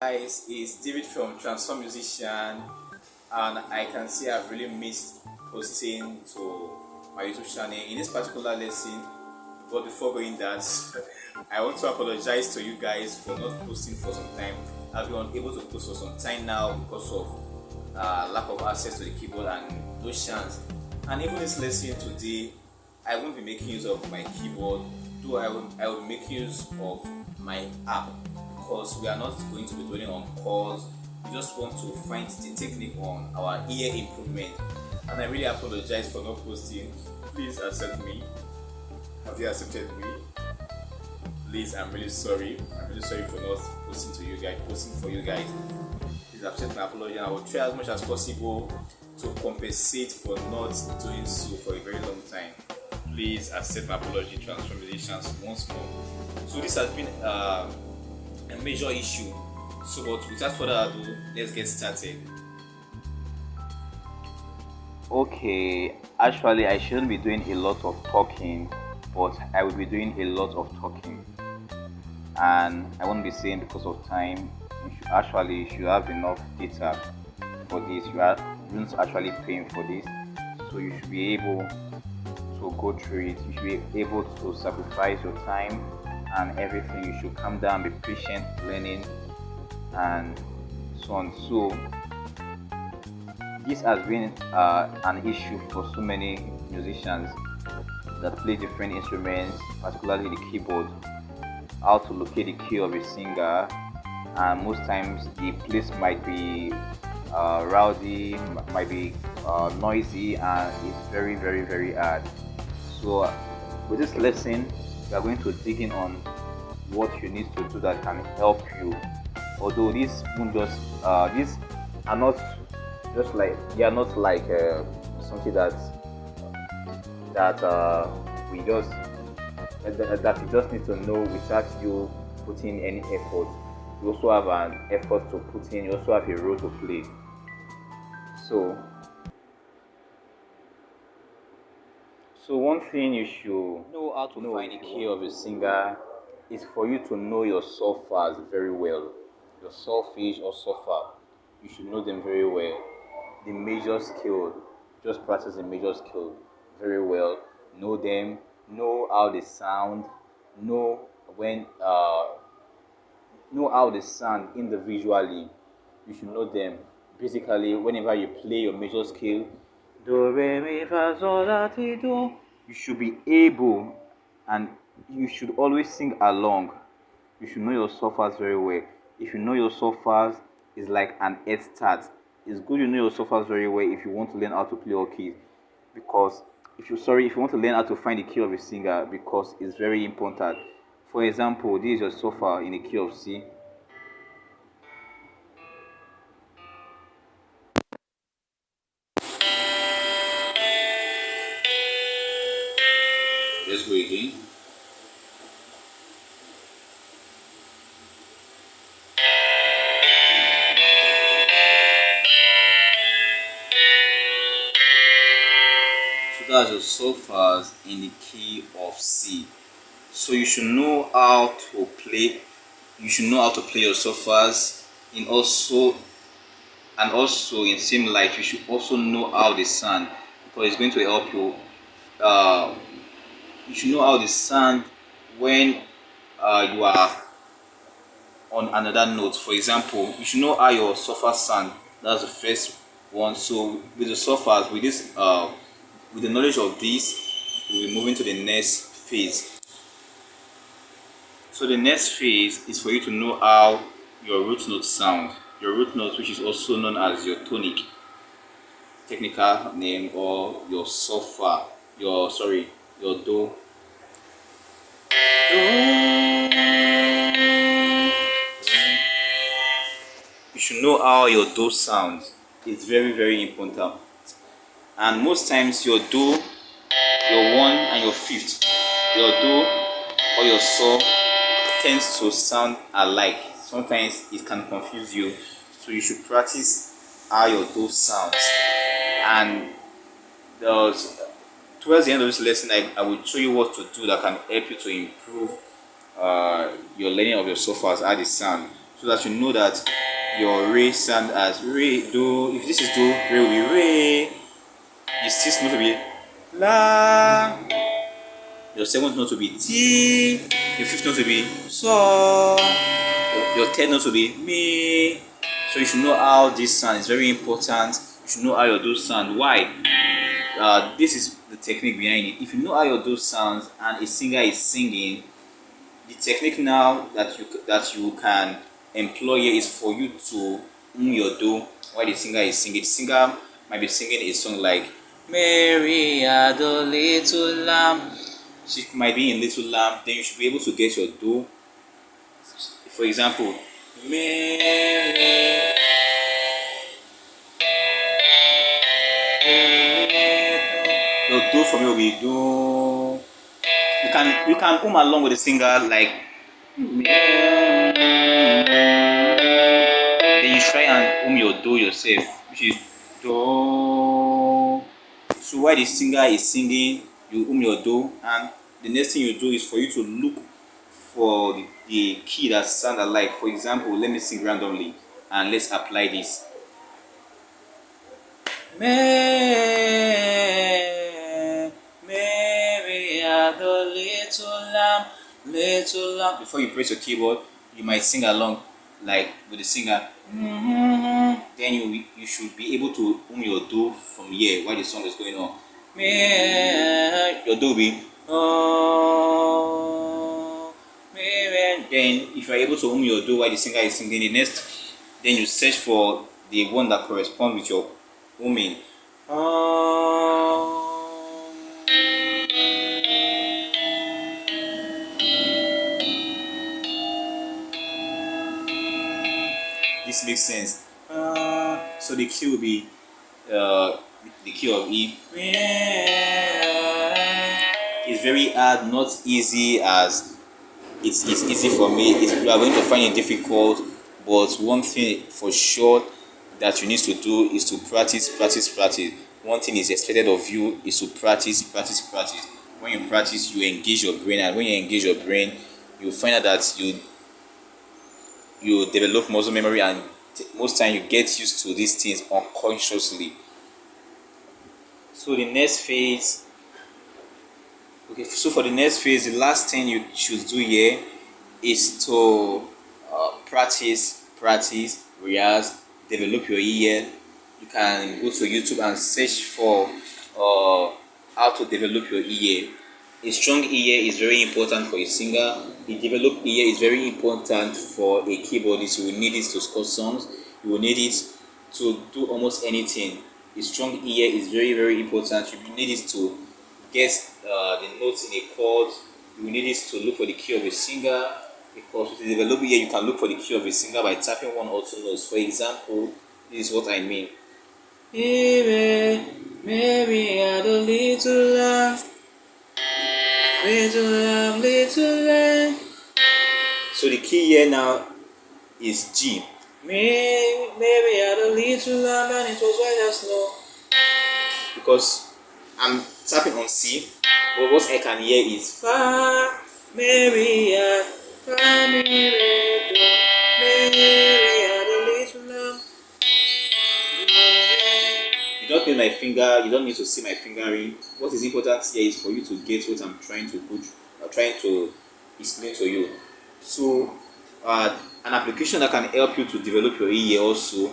Guys, it's David from Transform Musician, and I can see I've really missed posting to my YouTube channel in this particular lesson. But before going that, I want to apologize to you guys for not posting for some time. I've been unable to post for some time now because of lack of access to the keyboard and no chance. And even this lesson today, I won't be making use of my keyboard, though I will make use of my app because we are not going to be dwelling on chords. We just want to find the technique on our ear improvement. And I really apologize for not posting. Please accept me. Have you accepted me? Please, I'm really sorry. I'm really sorry for not posting for you guys. Please accept my apology, and I will try as much as possible to compensate for not doing so for a very long time. Please accept my apology, Transform Musicians, once more. So this has been a major issue. So, but without further ado, let's get started. Okay, actually, I shouldn't be doing a lot of talking, but I will be doing a lot of talking, and I won't be saying because of time. You should have enough data for this. You are not actually paying for this, so you should be able to go through it. You should be able to sacrifice your time and everything. You should calm down, be patient, learning, and so on. So this has been an issue for so many musicians that play different instruments, particularly the keyboard. How to locate the key of a singer, and most times the place might be rowdy, might be noisy, and it's very, very, very hard. So with this lesson, we are going to dig in on what you need to do that can help you. Although these won't just these are not just like they are not like something that we just that you just need to know without you putting any effort. You also have an effort to put in. You also have a role to play. So one thing you should know how to find the key of a singer is for you to know your solfas very well. Your solfege or solfa, you should know them very well. The major scale, just practice the major scale very well. Know them, know how they sound, know when know how they sound individually. You should know them. Basically, whenever you play your major scale, do re mi fa sol la ti do, you should be able, and you should always sing along. You should know your solfas very well. If you know your solfas, it's like an head start. It's good you know your solfas very well if you want to learn how to play all keys, because if you want to learn how to find the key of a singer, because it's very important. For example, this is your solfa in the key of C. Let's go again. So that's your solfas in the key of C. So you should know how to play. You should know how to play your solfas. Also in same light, you should also know how they sound, because it's going to help you. You should know how they sound when you are on another note. For example, you should know how your solfa sound. That's the first one. So with the solfas, with the knowledge of this, we'll be moving to the next phase. So the next phase is for you to know how your root note sound. Your root note, which is also known as your tonic, technical name, or your solfa, your do. You should know how your do sounds. It's very, very important. And most times your do, your one and your fifth, your do or your sol tends to sound alike. Sometimes it can confuse you, so you should practice how your do sounds. And towards the end of this lesson, I will show you what to do that can help you to improve your learning of your solfas, how they sound. so that you know that your re sound as re do. If this is do, re will be re. The sixth note will be la. Your seventh note will be ti. Your fifth note will be so. Your third note will be mi. So you should know how this sound is very important. You should know how your do sound. Why? This is the technique behind it. If you know how your do sounds and a singer is singing, the technique now that you can employ here is for you to your do while the singer is singing. The singer might be singing a song like Mary had a little lamb. She might be in Little Lamb. Then you should be able to get your do. For example, Mary. Your do for me will be do. You can along with the singer like. Then you try and your do yourself, which is do. So while the singer is singing, you your do, and the next thing you do is for you to look for the key that sound alike. For example, let me sing randomly and let's apply this. Mary had a little lamb. Before you press your keyboard, you might sing along like with the singer. Then you should be able to your do from here while the song is going on. Your do will be then if you are able to your do while the singer is singing the next, then you search for the one that corresponds with your humming. This makes sense. So the key will be the key of E. It's very hard, not easy as it's easy for me. You are going to find it difficult, but one thing for sure that you need to do is to practice. One thing is expected of you is to practice. When you practice, you engage your brain, and when you engage your brain, you find out that you develop muscle memory, and most time you get used to these things unconsciously. So the next phase, so for the next phase, the last thing you should do here is to practice, rehearse, develop your ear. You can go to YouTube and search for how to develop your ear. A strong ear is very important for a singer. A developed ear is very important for a keyboardist. You will need it to score songs. You will need it to do almost anything. A strong ear is very important. You will need it to guess the notes in a chord. You will need it to look for the key of a singer. Because with the developed ear, you can look for the key of a singer by tapping one or two notes. For example, this is what I mean. Mary had a little lamb. Little lamb. So the key here now is G. Mary had a little lamb and it was white as snow. Because I'm tapping on C, but what I can hear is Fa, Mary had a little lamb. You don't need my finger, you don't need to see my fingering. What is important here is for you to get what I'm trying to explain to you. So an application that can help you to develop your ear also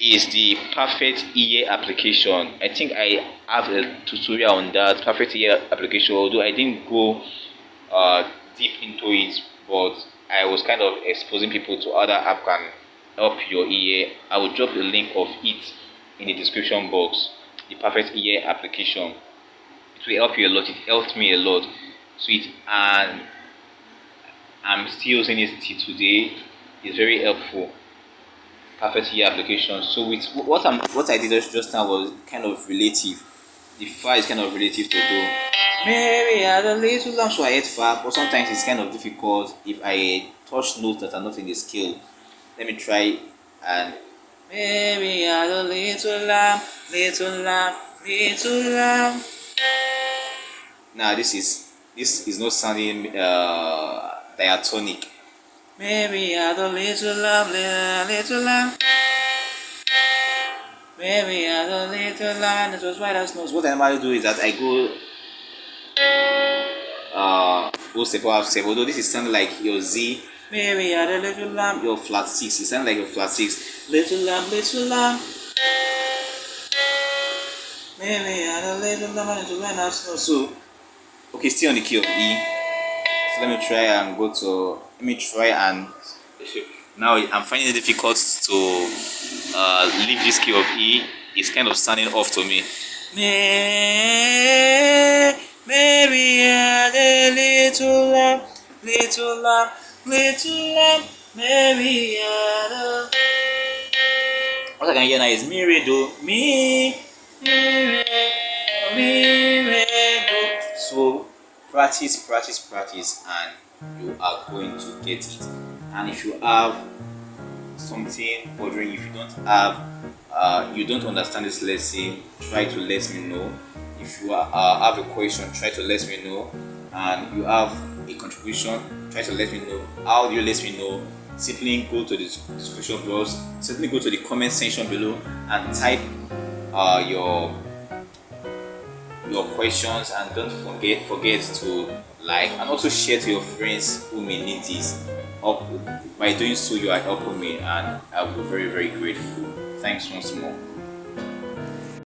is the Perfect Ear application. I think I have a tutorial on that Perfect Ear application, although I didn't go deep into it, but I was kind of exposing people to other app can help your ear. I will drop the link of it in the description box. The Perfect Ear application, it will help you a lot. It helped me a lot. So and I'm still using it till today. It's very helpful. Perfect Ear application. So with what I did just now was kind of relative. The Fa is kind of relative to do. Mary had a little lamb, so I hit Fa, but sometimes it's kind of difficult if I touch notes that are not in the scale. Let me try and Mary had a little lamb. Now this is not sounding diatonic. Mary had a little lamb, little lamb. Mary had a little lamb, it was white as snow. What I normally do is that I go although this is sounding like your Z. Mary had a little lamb, your flat six. It sounds like your flat six. Little lamb, little lamb. Mary had a little lamb and it was white as snow. So, okay, still on the key of E. So let me try and go to. Let me try and. Now I'm finding it difficult to leave this key of E. It's kind of sounding off to me. Mary had a little lamb, little lamb, little lamb. Mary had a. What I can hear now is mi re do, mi re do. So practice, practice, practice, and you are going to get it. And if you have something bothering, if you don't have, you don't understand this lesson, try to let me know. If you have a question, try to let me know. And you have a contribution, try to let me know. How do you let me know? Simply go to the description box, simply go to the comment section below and type your questions, and don't forget to like and also share to your friends who may need this. By doing so, you are helping me, and I'll be very, very grateful. Thanks once more.